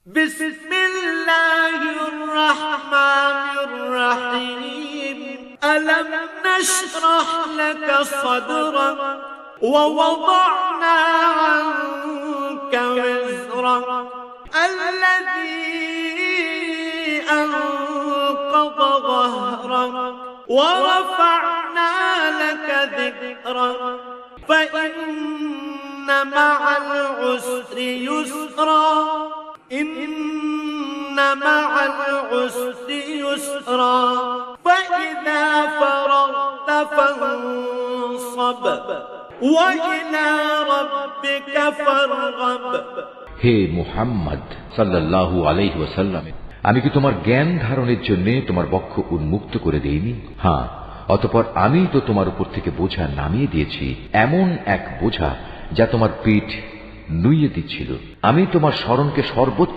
بسم الله الرحمن الرحيم ألم نشرح لك صدرك ووضعنا عنك وزرك الذي أنقض ظهرك ورفعنا لك ذكرك فإن مع العسر يسرا إن مع العسر يسرا فإذا فرغت فانصب وإلى ربك فارغب হে মুহাম্মদ সাল্লাল্লাহু আলাইহি ওয়াসাল্লাম, আমি কি তোমার জ্ঞান ধারণের জন্য তোমার বক্ষ উন্মুক্ত করে দেইনি? হ্যাঁ, অতঃপর আমি তো তোমার উপর থেকে বোঝা নামিয়ে দিয়েছি, এমন এক বোঝা যা তোমার পিঠ নুইয়ে দিচ্ছিল। আমি তোমার স্মরণকে সর্বোচ্চ